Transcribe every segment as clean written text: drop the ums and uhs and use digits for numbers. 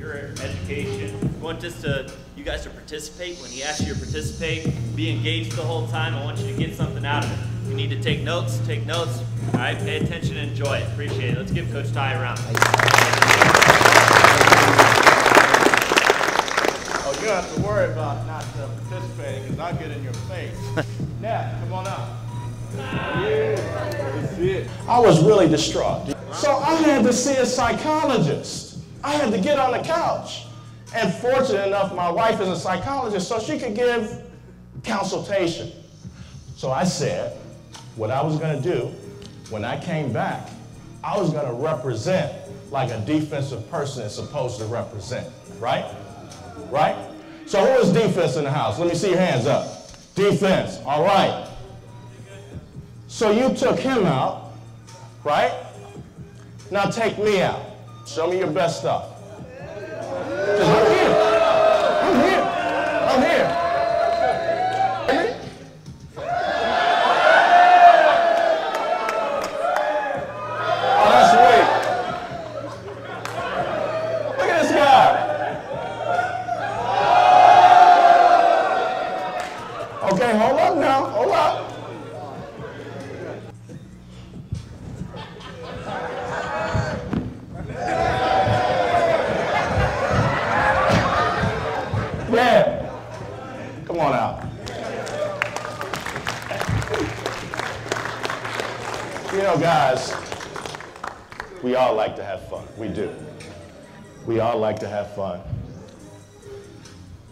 career, education. We want you guys to participate. When he asks you to participate, be engaged the whole time. I want you to get something out of it. You need to take notes, take notes. All right, pay attention and enjoy it. Appreciate it. Let's give Coach Ty a round. Oh, you don't have to worry about not participating because I'll get in your face. Nat, come on up. I was really distraught. So I had to see a psychologist. I had to get on the couch. And fortunate enough, my wife is a psychologist, so she could give consultation. So I said what I was going to do when I came back, I was going to represent like a defensive person is supposed to represent, right? Right? So who is defense in the house? Let me see your hands up. Defense, all right. So you took him out, right? Now take me out. Show me your best stuff. 'Cause I'm here. I'm here. I'm here. Oh, that's sweet. Look at this guy. Okay, hold up now. Hold up. Yeah. Come on out. You know, guys, we all like to have fun. We do. We all like to have fun.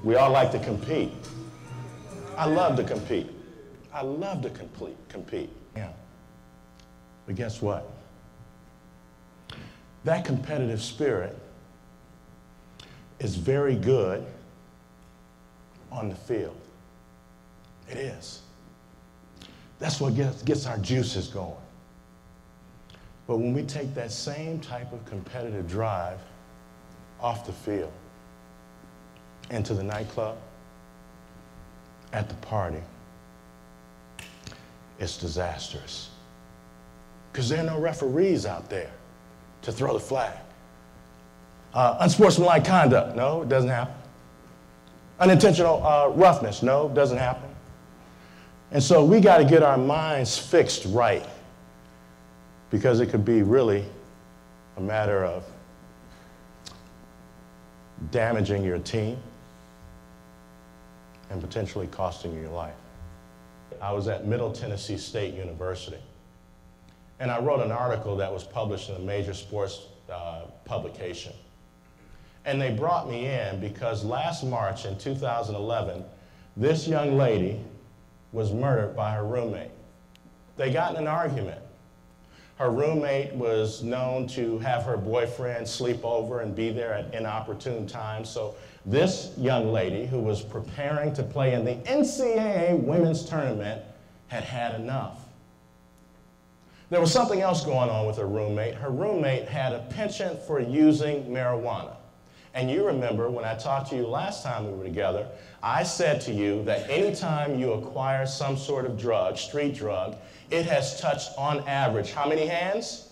We all like to compete. I love to compete. I love to compete. Yeah. But guess what? That competitive spirit is very good on the field. It is. That's what gets our juices going. But when we take that same type of competitive drive off the field into the nightclub, at the party, it's disastrous. Because there are no referees out there to throw the flag. Unsportsmanlike conduct, no, it doesn't happen. Unintentional roughness, no, it doesn't happen. And so we got to get our minds fixed right, because it could be really a matter of damaging your team and potentially costing you your life. I was at Middle Tennessee State University, and I wrote an article that was published in a major sports publication. And they brought me in because last March in 2011, this young lady was murdered by her roommate. They got in an argument. Her roommate was known to have her boyfriend sleep over and be there at inopportune times. So this young lady, who was preparing to play in the NCAA women's tournament, had had enough. There was something else going on with her roommate. Her roommate had a penchant for using marijuana. And you remember when I talked to you last time we were together, I said to you that anytime you acquire some sort of drug, street drug, it has touched on average how many hands?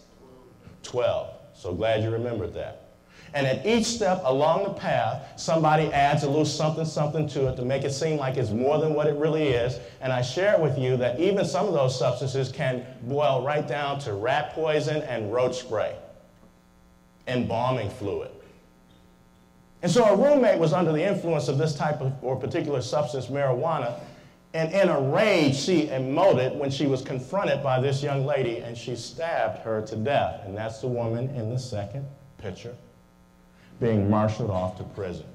12. So glad you remembered that. And at each step along the path, somebody adds a little something to it to make it seem like it's more than what it really is. And I shared with you that even some of those substances can boil right down to rat poison and roach spray, embalming fluid. And so her roommate was under the influence of this type of or particular substance, marijuana, and in a rage she emoted when she was confronted by this young lady, and she stabbed her to death. And that's the woman in the second picture being marshaled off to prison.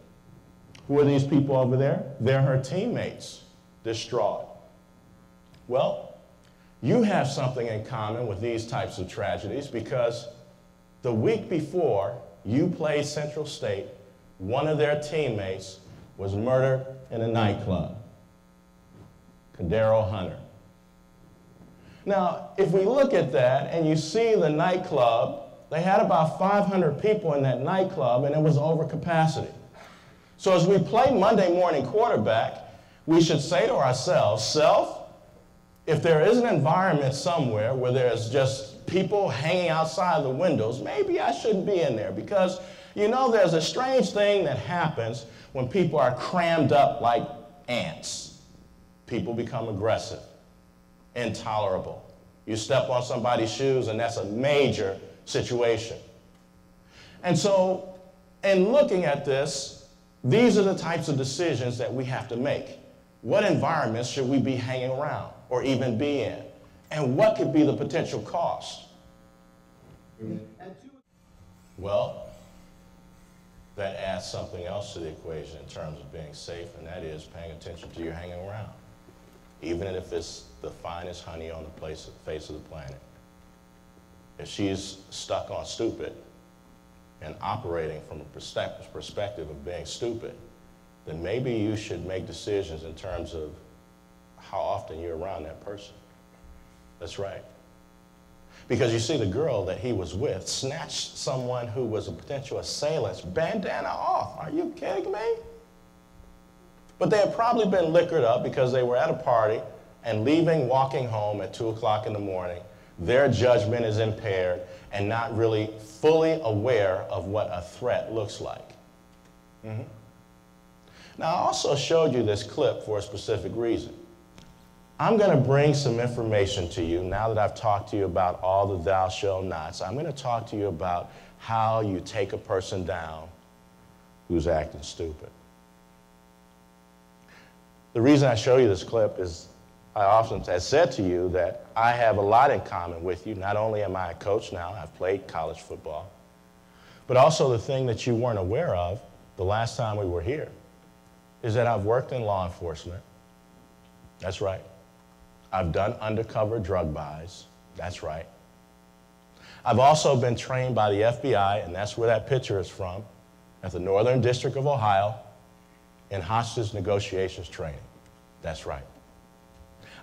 Who are these people over there? They're her teammates, distraught. Well, you have something in common with these types of tragedies, because the week before you played Central State, one of their teammates was murdered in a nightclub, Cadero Hunter. Now, if we look at that and you see the nightclub, they had about 500 people in that nightclub, and it was over capacity. So as we play Monday morning quarterback, we should say to ourselves, self, if there is an environment somewhere where there's just people hanging outside the windows, maybe I shouldn't be in there because, you know, there's a strange thing that happens when people are crammed up like ants. People become aggressive, intolerable. You step on somebody's shoes and that's a major situation. And so, in looking at this, these are the types of decisions that we have to make. What environments should we be hanging around or even be in? And what could be the potential cost? Well, that adds something else to the equation in terms of being safe, and that is paying attention to your hanging around. Even if it's the finest honey on the face of the planet. If she's stuck on stupid and operating from a perspective of being stupid, then maybe you should make decisions in terms of how often you're around that person. That's right. Because you see, the girl that he was with snatched someone who was a potential assailant's bandana off. Are you kidding me? But they had probably been liquored up because they were at a party and walking home at 2 o'clock in the morning. Their judgment is impaired and not really fully aware of what a threat looks like. Now, I also showed you this clip for a specific reason. I'm going to bring some information to you now that I've talked to you about all the thou shall nots. I'm going to talk to you about how you take a person down who's acting stupid. The reason I show you this clip is I often have said to you that I have a lot in common with you. Not only am I a coach now, I've played college football, but also the thing that you weren't aware of the last time we were here is that I've worked in law enforcement. That's right. I've done undercover drug buys. That's right. I've also been trained by the FBI, and that's where that picture is from, at the Northern District of Ohio in hostage negotiations training. That's right.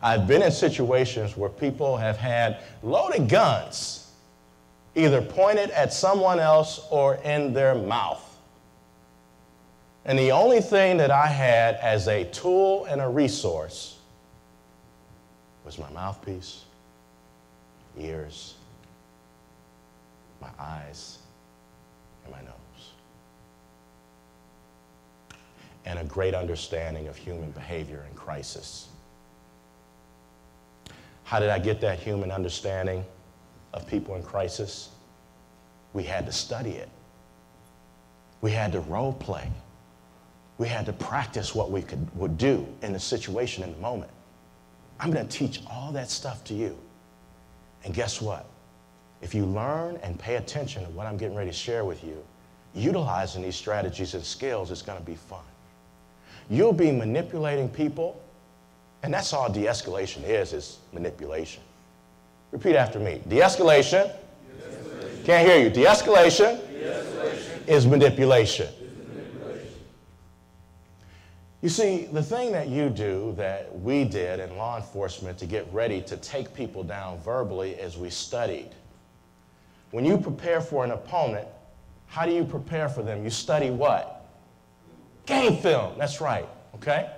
I've been in situations where people have had loaded guns either pointed at someone else or in their mouth. And the only thing that I had as a tool and a resource was my mouthpiece, ears, my eyes, and my nose. And a great understanding of human behavior in crisis. How did I get that human understanding of people in crisis? We had to study it. We had to role play. We had to practice what we would do in the situation in the moment. I'm going to teach all that stuff to you. And guess what? If you learn and pay attention to what I'm getting ready to share with you, utilizing these strategies and skills is going to be fun. You'll be manipulating people, and that's all de-escalation is manipulation. Repeat after me. De-escalation. Can't hear you. De-escalation is manipulation. You see, the thing that you do, that we did in law enforcement to get ready to take people down verbally, is we studied. When you prepare for an opponent, how do you prepare for them? You study what? Game film. That's right, okay?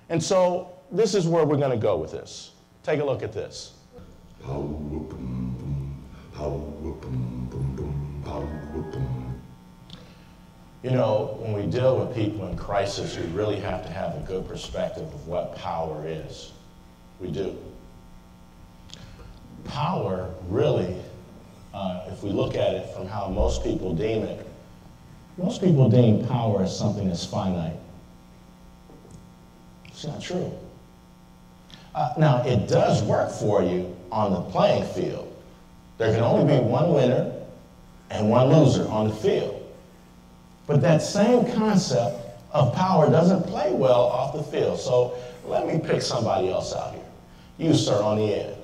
And so this is where we're going to go with this. Take a look at this. You know, when we deal with people in crisis, we really have to have a good perspective of what power is. We do. Power really, if we look at it from how most people deem it, most people deem power as something that's finite. It's not true. Now, it does work for you on the playing field. There can only be one winner and one loser on the field. But that same concept of power doesn't play well off the field. So let me pick somebody else out here. You, sir, on the end.